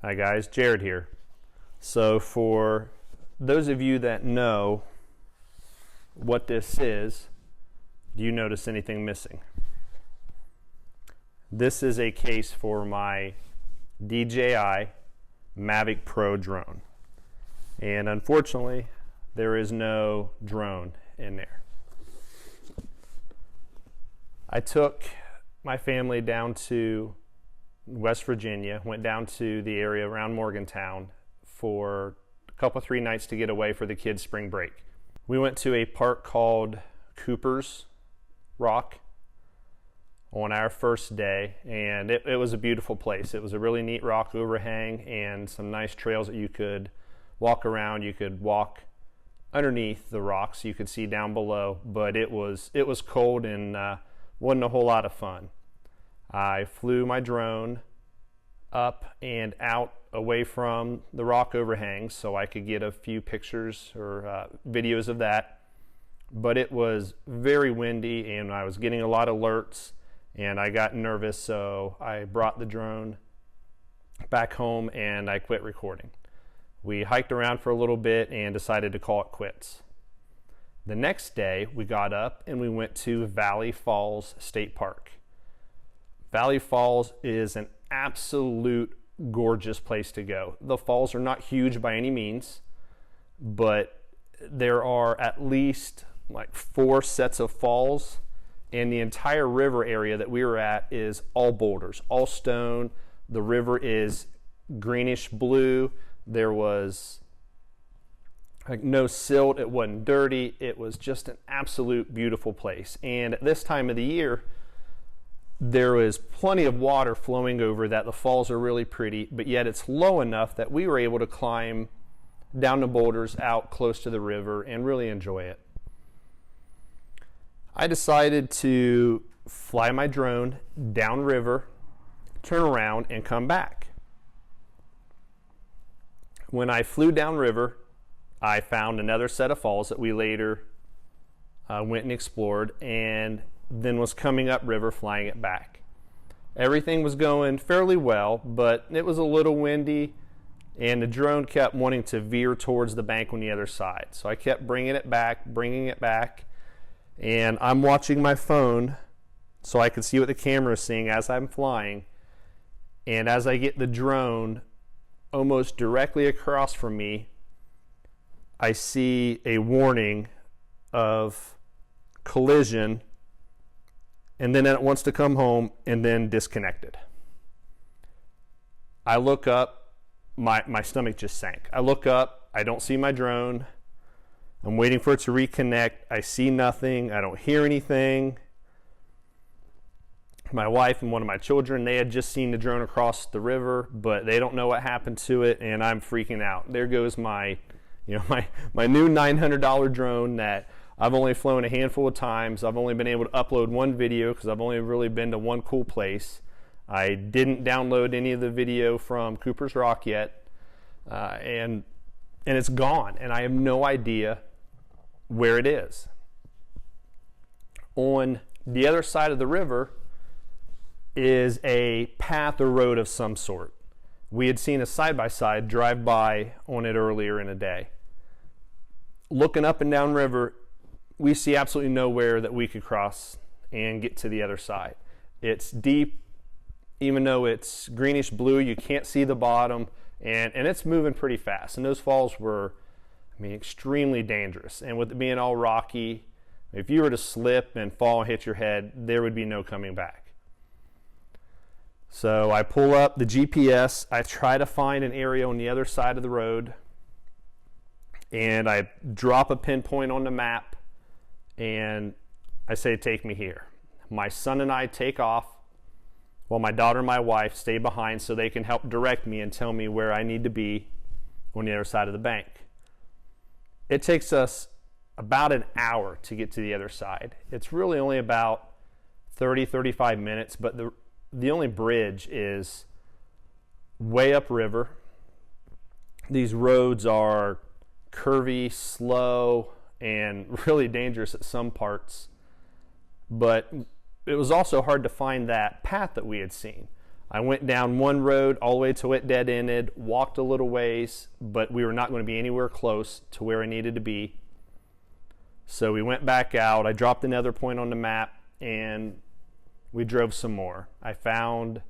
Hi guys, Jared here. So for those of you that know what this is, do you notice anything missing? This is a case for my DJI Mavic Pro drone. And unfortunately, there is no drone in there. I took my family down to West Virginia, went down to the area around Morgantown for a couple, 3 nights to get away for the kids' spring break. We went to a park called Cooper's Rock on our first day, and it was a beautiful place. It was a really neat rock overhang and some nice trails that you could walk around. You could walk underneath the rocks, you could see down below, but it was cold and wasn't a whole lot of fun. I flew my drone up and out away from the rock overhangs so I could get a few pictures or videos of that. But it was very windy and I was getting a lot of alerts and I got nervous, so I brought the drone back home and I quit recording. We hiked around for a little bit and decided to call it quits. The next day we got up and we went to Valley Falls State Park. Valley Falls is an absolute gorgeous place to go. The falls are not huge by any means, but there are at least like 4 sets of falls, and the entire river area that we were at is all boulders, all stone. The river is greenish blue. There was like no silt. It wasn't dirty. It was just an absolute beautiful place. And at this time of the year, there is plenty of water flowing over that. The falls are really pretty, but yet it's low enough that we were able to climb down the boulders out close to the river and really enjoy it. I decided to fly my drone downriver, turn around, and come back. When I flew downriver, I found another set of falls that we later went and explored, and then was coming upriver, flying it back. Everything was going fairly well, but it was a little windy and the drone kept wanting to veer towards the bank on the other side. So I kept bringing it back, and I'm watching my phone so I could see what the camera is seeing as I'm flying. And as I get the drone almost directly across from me, I see a warning of collision, and then it wants to come home and then disconnected. I look up, my stomach just sank. I look up, I don't see my drone. I'm waiting for it to reconnect. I see nothing. I don't hear anything. My wife and one of my children, they had just seen the drone across the river, but they don't know what happened to it, and I'm freaking out. There goes my new $900 drone that I've only flown a handful of times. I've only been able to upload one video because I've only really been to one cool place. I didn't download any of the video from Cooper's Rock yet, and it's gone, and I have no idea where it is. On the other side of the river is a path or road of some sort. We had seen a side-by-side drive by on it earlier in the day. Looking up and down river, we see absolutely nowhere that we could cross and get to the other side. It's deep, even though it's greenish blue, you can't see the bottom, and it's moving pretty fast. And those falls were, extremely dangerous. And with it being all rocky, if you were to slip and fall and hit your head, there would be no coming back. So I pull up the GPS, I try to find an area on the other side of the road, and I drop a pinpoint on the map, and I say, take me here. My son and I take off while my daughter and my wife stay behind so they can help direct me and tell me where I need to be on the other side of the bank. It takes us about an hour to get to the other side. It's really only about 30-35 minutes, but the only bridge is way upriver. These roads are curvy, slow, and really dangerous at some parts, but it was also hard to find that path that we had seen. I went down one road all the way to it dead ended, walked a little ways, but we were not going to be anywhere close to where I needed to be. So we went back out. I dropped another point on the map, and we drove some more. I found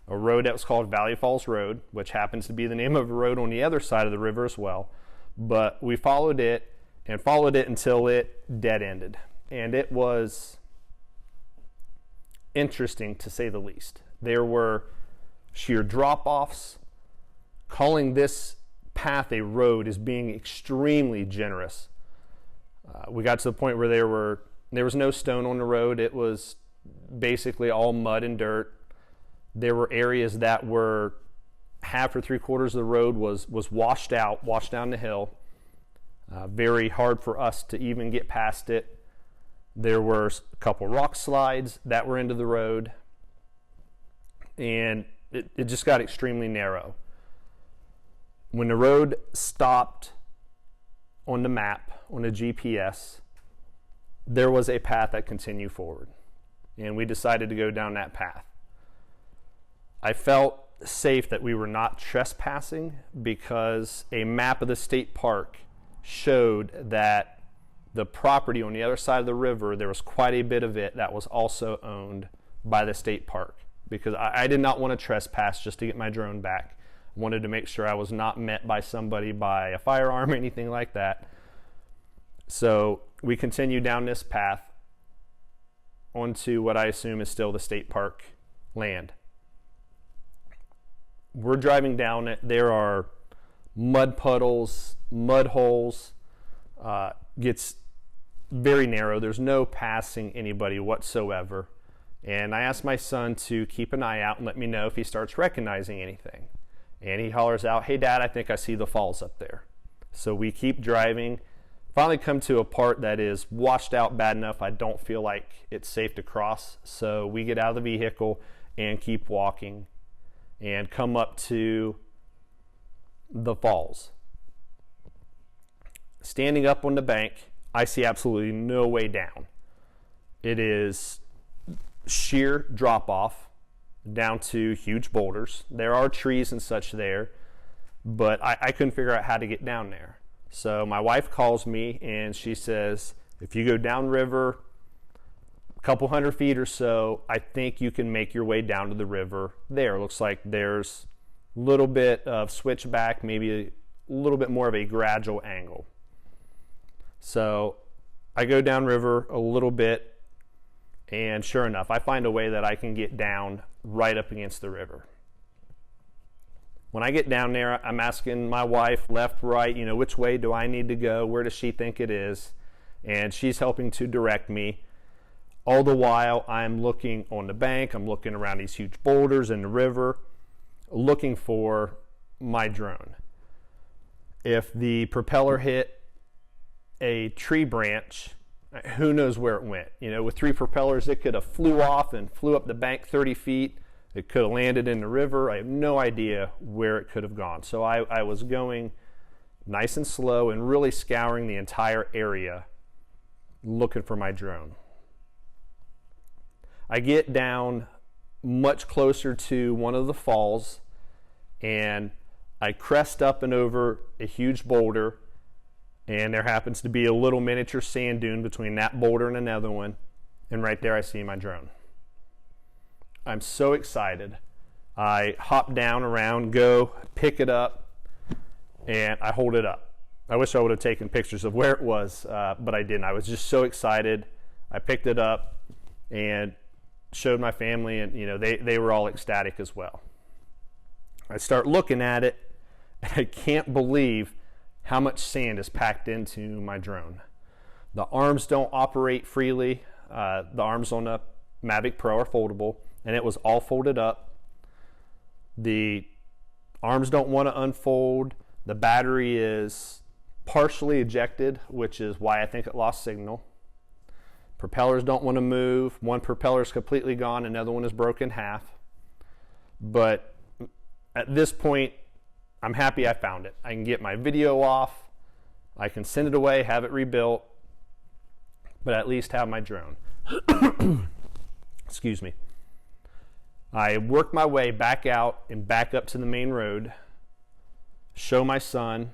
a road that was called Valley Falls Road, which happens to be the name of a road on the other side of the river as well. But we followed it and followed it until it dead ended. And it was interesting, to say the least. There were sheer drop-offs. Calling this path a road is being extremely generous. We got to the point where there was no stone on the road. It was basically all mud and dirt. There were areas that were half or three-quarters of the road was washed down the hill. Very hard for us to even get past it. There were a couple rock slides that were into the road, and it just got extremely narrow. When the road stopped on the map, on the GPS, there was a path that continued forward, and we decided to go down that path. I felt safe that we were not trespassing because a map of the state park showed that the property on the other side of the river, there was quite a bit of it that was also owned by the state park, because I did not want to trespass just to get my drone back. I wanted to make sure I was not met by somebody by a firearm or anything like that. So we continued down this path onto what I assume is still the state park land. We're driving down it. There are mud puddles, mud holes. Gets very narrow. There's no passing anybody whatsoever. And I asked my son to keep an eye out and let me know if he starts recognizing anything. And he hollers out, "Hey, Dad, I think I see the falls up there." So we keep driving. Finally come to a part that is washed out bad enough I don't feel like it's safe to cross. So we get out of the vehicle and keep walking and come up to the falls. Standing up on the bank, I see absolutely no way down. It is sheer drop-off down to huge boulders. There are trees and such there, but I couldn't figure out how to get down there. So my wife calls me and she says, if you go downriver a couple hundred feet or so, I think you can make your way down to the river there. It looks like there's a little bit of switchback, maybe a little bit more of a gradual angle. So I go downriver a little bit, and sure enough, I find a way that I can get down right up against the river. When I get down there, I'm asking my wife, left, right, which way do I need to go? Where does she think it is? And she's helping to direct me. All the while, I'm looking on the bank, I'm looking around these huge boulders in the river, looking for my drone. If the propeller hit a tree branch, who knows where it went? With three propellers, it could have flew off and flew up the bank 30 feet. It could have landed in the river. I have no idea where it could have gone. So I was going nice and slow and really scouring the entire area looking for my drone. I get down much closer to one of the falls, and I crest up and over a huge boulder, and there happens to be a little miniature sand dune between that boulder and another one, and right there I see my drone. I'm so excited. I hop down around, go pick it up, and I hold it up. I wish I would have taken pictures of where it was, but I didn't. I was just so excited. I picked it up and showed my family, and they were all ecstatic as well. I start looking at it, and I can't believe how much sand is packed into my drone. The arms don't operate freely. The arms on the Mavic Pro are foldable, and it was all folded up. The arms don't want to unfold. The battery is partially ejected, which is why I think it lost signal. Propellers don't want to move. One propeller is completely gone, another one is broken in half. But at this point, I'm happy I found it. I can get my video off, I can send it away, have it rebuilt, but at least have my drone. Excuse me. I worked my way back out and back up to the main road, show my son.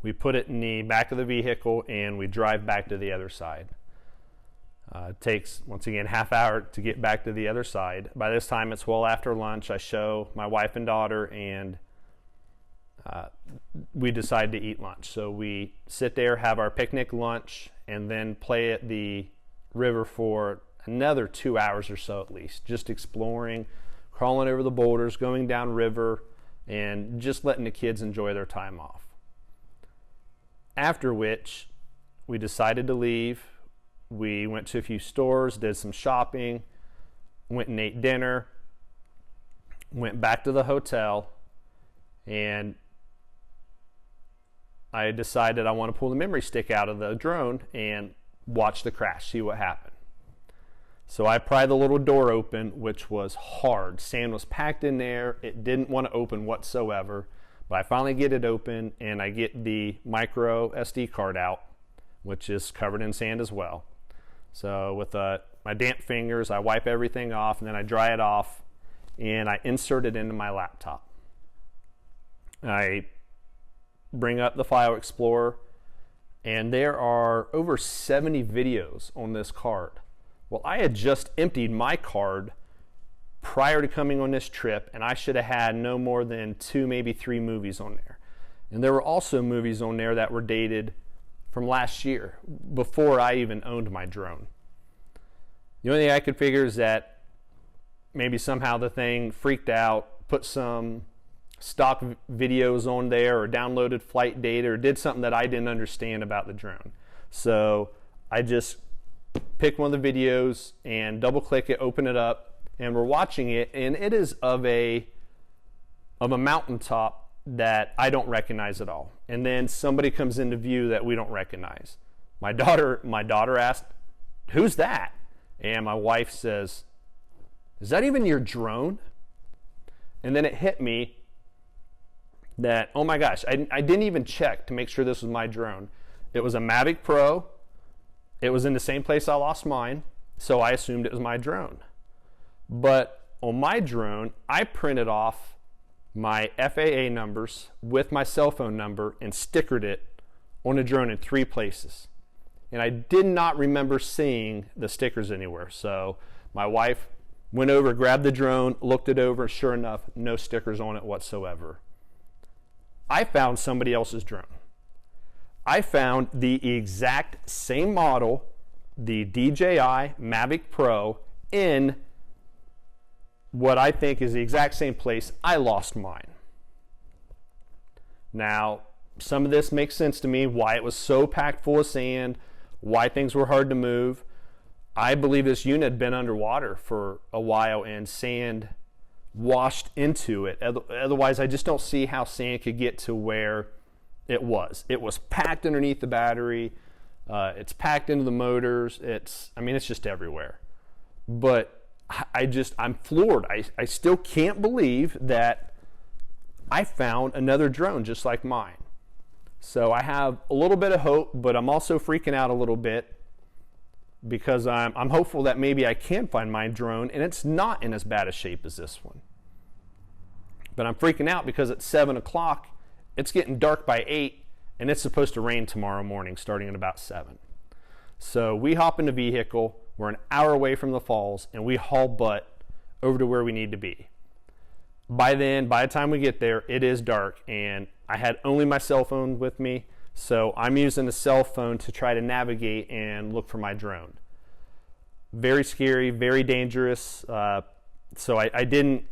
We put it in the back of the vehicle and we drive back to the other side. It takes, once again, half hour to get back to the other side. By this time, it's well after lunch. I show my wife and daughter, and we decide to eat lunch. So we sit there, have our picnic lunch, and then play at the river for another 2 hours or so at least, just exploring, crawling over the boulders, going down river, and just letting the kids enjoy their time off. After which, we decided to leave. We went to a few stores, did some shopping, went and ate dinner, went back to the hotel, and I decided I want to pull the memory stick out of the drone and watch the crash, see what happened. So I pried the little door open, which was hard. Sand was packed in there. It didn't want to open whatsoever, but I finally get it open, and I get the micro SD card out, which is covered in sand as well. So with my damp fingers, I wipe everything off, and then I dry it off, and I insert it into my laptop. I bring up the File Explorer, and there are over 70 videos on this card. Well, I had just emptied my card prior to coming on this trip, and I should have had no more than 2, maybe 3 movies on there. And there were also movies on there that were dated from last year, before I even owned my drone. The only thing I could figure is that maybe somehow the thing freaked out, put some stock videos on there, or downloaded flight data, or did something that I didn't understand about the drone. So I just picked one of the videos and double click it, open it up, and we're watching it, and it is of a mountaintop that I don't recognize at all. And then somebody comes into view that we don't recognize. My daughter asked, "Who's that?" And my wife says, "Is that even your drone?" And then it hit me that, oh my gosh, I didn't even check to make sure this was my drone. It was a Mavic Pro. It was in the same place I lost mine, so I assumed it was my drone. But on my drone, I printed off my FAA numbers with my cell phone number and stickered it on the drone in 3 places. And I did not remember seeing the stickers anywhere. So my wife went over, grabbed the drone, looked it over, and sure enough, no stickers on it whatsoever. I found somebody else's drone. I found the exact same model, the DJI Mavic Pro, in what I think is the exact same place I lost mine. Now, some of this makes sense to me, why it was so packed full of sand, why things were hard to move. I believe this unit had been underwater for a while and sand washed into it. Otherwise, I just don't see how sand could get to where it was. It was packed underneath the battery. It's packed into the motors. It's just everywhere. But I'm floored. I still can't believe that I found another drone just like mine. So I have a little bit of hope, but I'm also freaking out a little bit because I'm hopeful that maybe I can find my drone and it's not in as bad a shape as this one. But I'm freaking out because at 7 o'clock, it's getting dark by 8, and it's supposed to rain tomorrow morning starting at about 7. So we hop in the vehicle, we're an hour away from the falls, and we haul butt over to where we need to be. By the time we get there, it is dark, and I had only my cell phone with me, so I'm using the cell phone to try to navigate and look for my drone. Very scary, very dangerous. So I didn't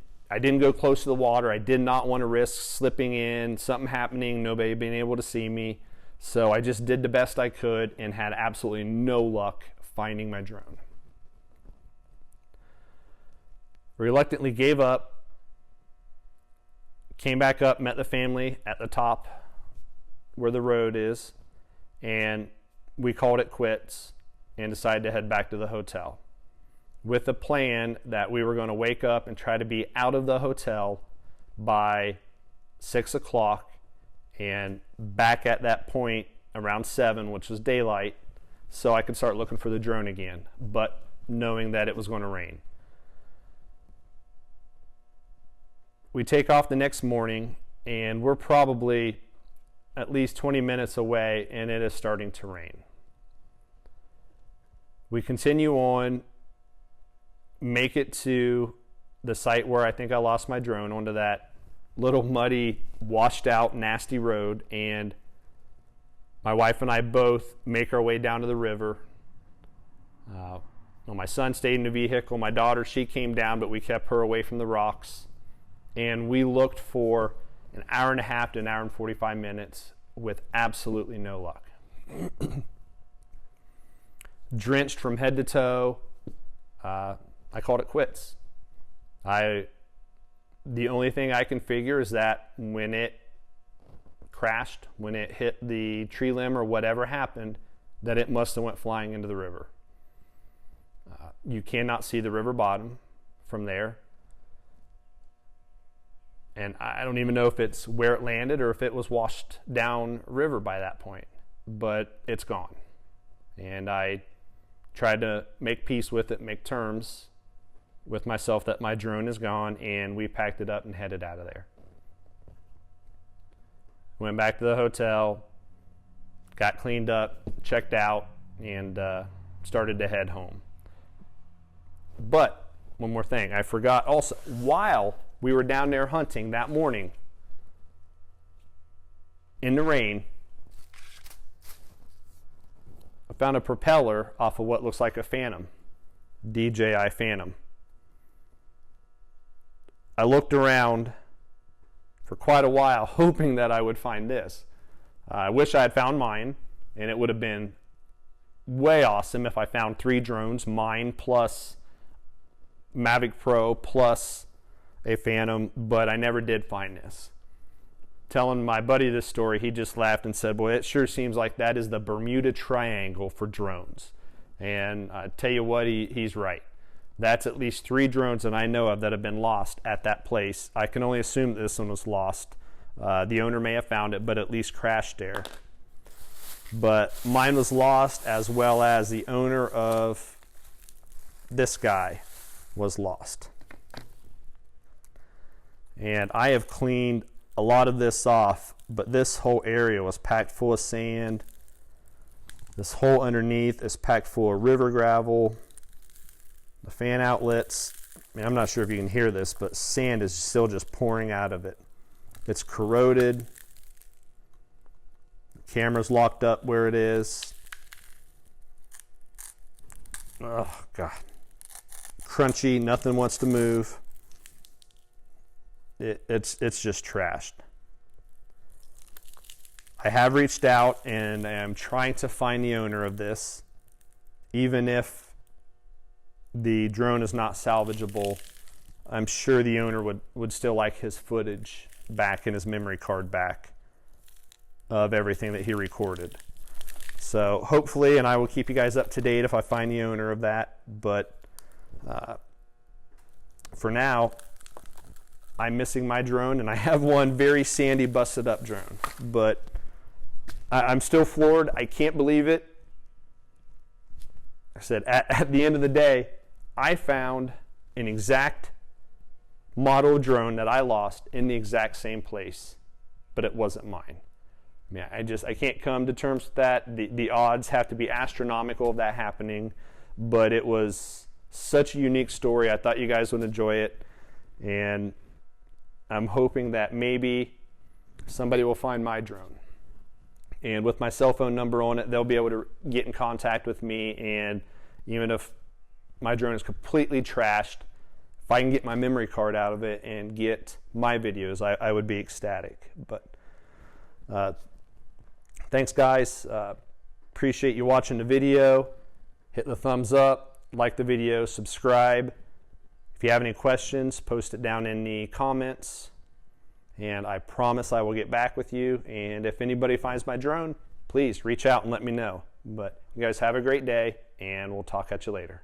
go close to the water. I did not want to risk slipping in, something happening, nobody being able to see me. So I just did the best I could and had absolutely no luck finding my drone. Reluctantly gave up, came back up, met the family at the top where the road is, and we called it quits and decided to head back to the hotel with the plan that we were going to wake up and try to be out of the hotel by 6 o'clock and back at that point around 7, which was daylight, so I could start looking for the drone again, but knowing that it was going to rain. we take off the next morning, and we're probably at least 20 minutes away, and it is starting to rain. We continue on, make it to the site where I think I lost my drone, onto that little muddy, washed out, nasty road, and my wife and I both make our way down to the river. My son stayed in the vehicle. My daughter, she came down, but we kept her away from the rocks. And we looked for an hour and a half to an hour and 45 minutes with absolutely no luck. Drenched from head to toe, I called it quits. The only thing I can figure is that when it crashed, when it hit the tree limb or whatever happened, that it must have went flying into the river. You cannot see the river bottom from there. And I don't even know if it's where it landed or if it was washed down river by that point, but it's gone. And I tried to make peace with it, make terms with myself that my drone is gone, and we packed it up and headed out of there. Went back to the hotel, got cleaned up, checked out, and started to head home. But one more thing, I forgot also, while we were down there hunting that morning in the rain, I found a propeller off of what looks like a Phantom, DJI Phantom. I looked around for quite a while hoping that I would find this. I wish I had found mine, and it would have been way awesome if I found 3 drones, mine plus Mavic Pro plus a Phantom, but I never did find this. Telling my buddy this story, he just laughed and said, boy, it sure seems like that is the Bermuda Triangle for drones. And I tell you what, he's right. That's at least 3 drones that I know of that have been lost at that place. I can only assume that this one was lost. The owner may have found it, but at least crashed there. But mine was lost, as well as the owner of this guy was lost. And I have cleaned a lot of this off, but this whole area was packed full of sand. This hole underneath is packed full of river gravel. The fan outlets, I'm not sure if you can hear this, but sand is still just pouring out of it. It's corroded. The camera's locked up where it is. Oh, God. Crunchy, nothing wants to move. It's just trashed. I have reached out and I am trying to find the owner of this, even if the drone is not salvageable. I'm sure the owner would still like his footage back and his memory card back of everything that he recorded. So hopefully, and I will keep you guys up to date if I find the owner of that, but for now, I'm missing my drone, and I have one very sandy, busted up drone, but I'm still floored. I can't believe it. I said, at the end of the day, I found an exact model drone that I lost in the exact same place, but it wasn't mine. I can't come to terms with that. The odds have to be astronomical of that happening, but it was such a unique story. I thought you guys would enjoy it, and I'm hoping that maybe somebody will find my drone. And with my cell phone number on it, they'll be able to get in contact with me, and even if my drone is completely trashed, if I can get my memory card out of it and get my videos, I would be ecstatic. But thanks, guys. Appreciate you watching the video. Hit the thumbs up, like the video, subscribe. If you have any questions, post it down in the comments, and I promise I will get back with you. And if anybody finds my drone, please reach out and let me know. But you guys have a great day, and we'll talk at you later.